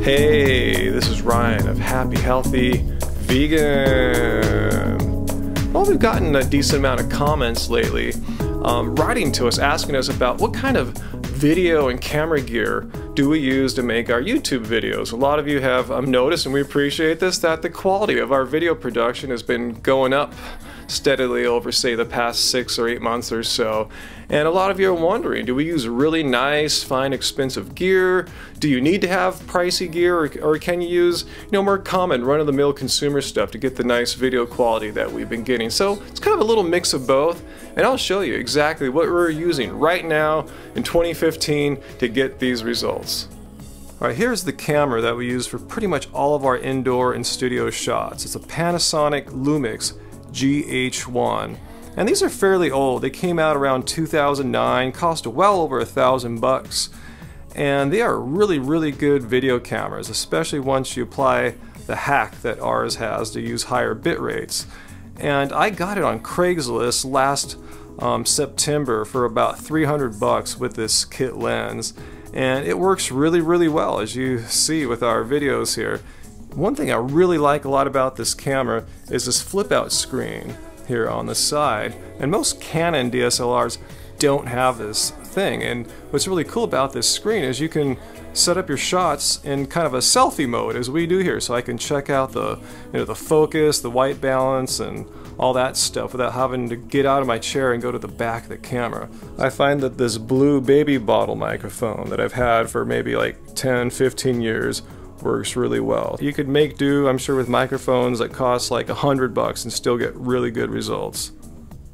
Hey, this is Ryan of Happy Healthy Vegan. Well, we've gotten a decent amount of comments lately writing to us asking us about what kind of video and camera gear do we use to make our YouTube videos. A lot of you have noticed, and we appreciate this, that the quality of our video production has been going up steadily over, say, the past 6 or 8 months or so. And a lot of you are wondering, do we use really nice, fine, expensive gear? Do you need to have pricey gear, or can you use, more common, run-of-the-mill consumer stuff to get the nice video quality that we've been getting? So it's kind of a little mix of both, and I'll show you exactly what we're using right now in 2015 to get these results. Alright, here's the camera that we use for pretty much all of our indoor and studio shots. It's a Panasonic Lumix GH1. And these are fairly old. They came out around 2009, cost well over $1,000 bucks. And they are really good video cameras, especially once you apply the hack that ours has to use higher bit rates. And I got it on Craigslist last September for about 300 bucks with this kit lens. And it works really well, as you see with our videos here. One thing I really like a lot about this camera is this flip out screen here on the side, and most Canon DSLRs don't have this thing. And what's really cool about this screen is you can set up your shots in kind of a selfie mode, as we do here, so I can check out the the focus, the white balance, and all that stuff without having to get out of my chair and go to the back of the camera. I find that this blue baby bottle microphone that I've had for maybe like 10-15 years works really well. You could make do, I'm sure, with microphones that cost like $100 bucks and still get really good results.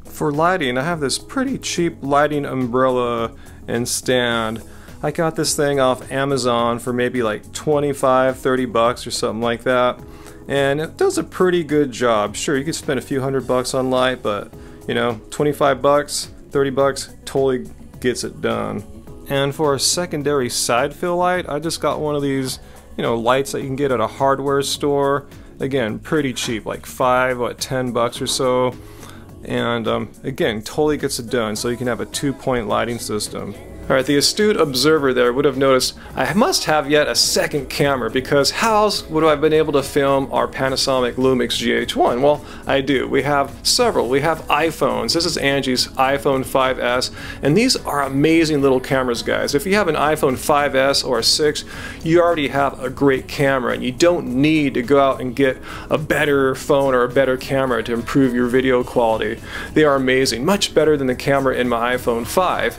For lighting, I have this pretty cheap lighting umbrella and stand. I got this thing off Amazon for maybe like 25-30 bucks or something like that, and it does a pretty good job. Sure, you could spend a few $100 on light, but 25 bucks, 30 bucks totally gets it done. And for a secondary side fill light, I just got one of these lights that you can get at a hardware store. Again, pretty cheap, like 10 bucks or so. And again, totally gets it done, so you can have a 2-point lighting system. Alright, the astute observer there would have noticed I must have yet a second camera, because how else would I have been able to film our Panasonic Lumix GH1? Well, I do. We have several. We have iPhones. This is Angie's iPhone 5S, and these are amazing little cameras, guys. If you have an iPhone 5S or a 6, you already have a great camera, and you don't need to go out and get a better phone or a better camera to improve your video quality. They are amazing, much better than the camera in my iPhone 5.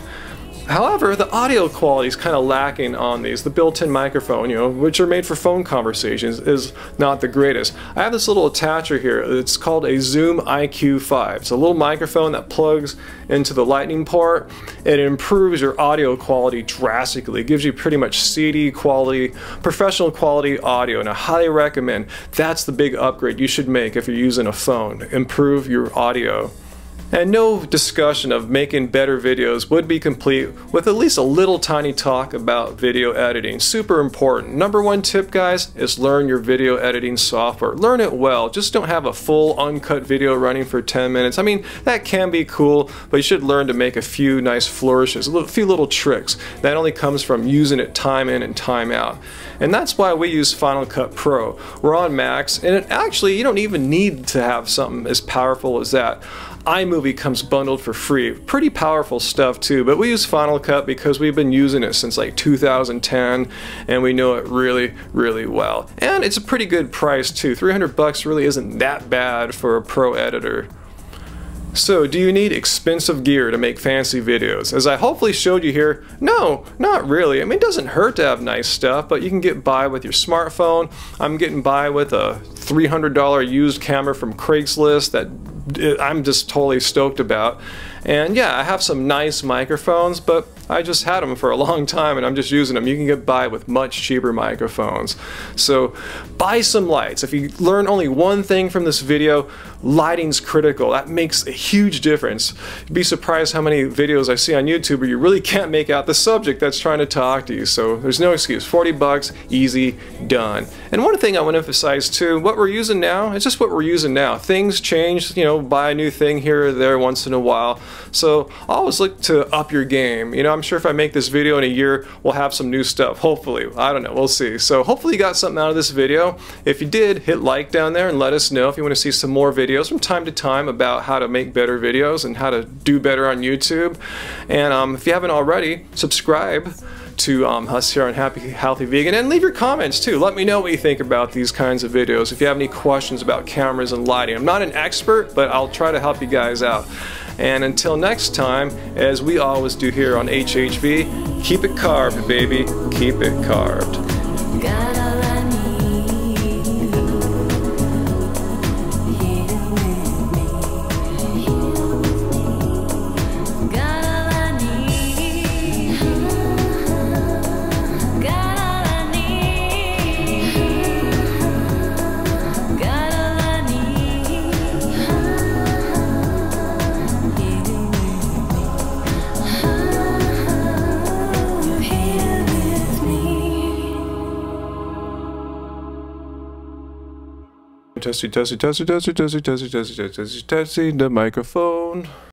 However, the audio quality is kind of lacking on these. The built-in microphone, which are made for phone conversations, is not the greatest. I have this little attacher here. It's called a Zoom IQ5. It's a little microphone that plugs into the lightning port. It improves your audio quality drastically. It gives you pretty much CD quality, professional quality audio, and I highly recommend. That's the big upgrade you should make if you're using a phone. Improve your audio. And no discussion of making better videos would be complete with at least a little tiny talk about video editing. Super important. Number one tip, guys, is learn your video editing software. Learn it well. Just don't have a full uncut video running for 10 minutes. I mean, that can be cool, but you should learn to make a few nice flourishes, a few little tricks. That only comes from using it time in and time out. And that's why we use Final Cut Pro. We're on Macs, and actually you don't even need to have something as powerful as that. iMovie comes bundled for free. Pretty powerful stuff too, but we use Final Cut because we've been using it since like 2010, and we know it really well. And it's a pretty good price too. 300 bucks really isn't that bad for a pro editor. So, do you need expensive gear to make fancy videos? As I hopefully showed you here, no, not really. I mean, it doesn't hurt to have nice stuff, but you can get by with your smartphone. I'm getting by with a $300 used camera from Craigslist that I'm just totally stoked about. And yeah, I have some nice microphones, but I just had them for a long time and I'm just using them. You can get by with much cheaper microphones. So buy some lights. If you learn only one thing from this video, lighting's critical. That makes a huge difference. You'd be surprised how many videos I see on YouTube where you really can't make out the subject that's trying to talk to you. So there's no excuse. 40 bucks, easy, done. And one thing I want to emphasize too, what we're using now, it's just what we're using now. Things change, buy a new thing here or there once in a while. So always look to up your game. I'm sure if I make this video in a year, we'll have some new stuff. Hopefully. I don't know. We'll see. So hopefully you got something out of this video. If you did, hit like down there and let us know if you want to see some more videos from time to time about how to make better videos and how to do better on YouTube. And if you haven't already, subscribe to us here on Happy Healthy Vegan, and leave your comments too. Let me know what you think about these kinds of videos. If you have any questions about cameras and lighting, I'm not an expert, but I'll try to help you guys out. And until next time, as we always do here on HHV, keep it carved, baby. Keep it carved. Testing, testing, testing, testing, testing, testing, testing, testing, testing the microphone.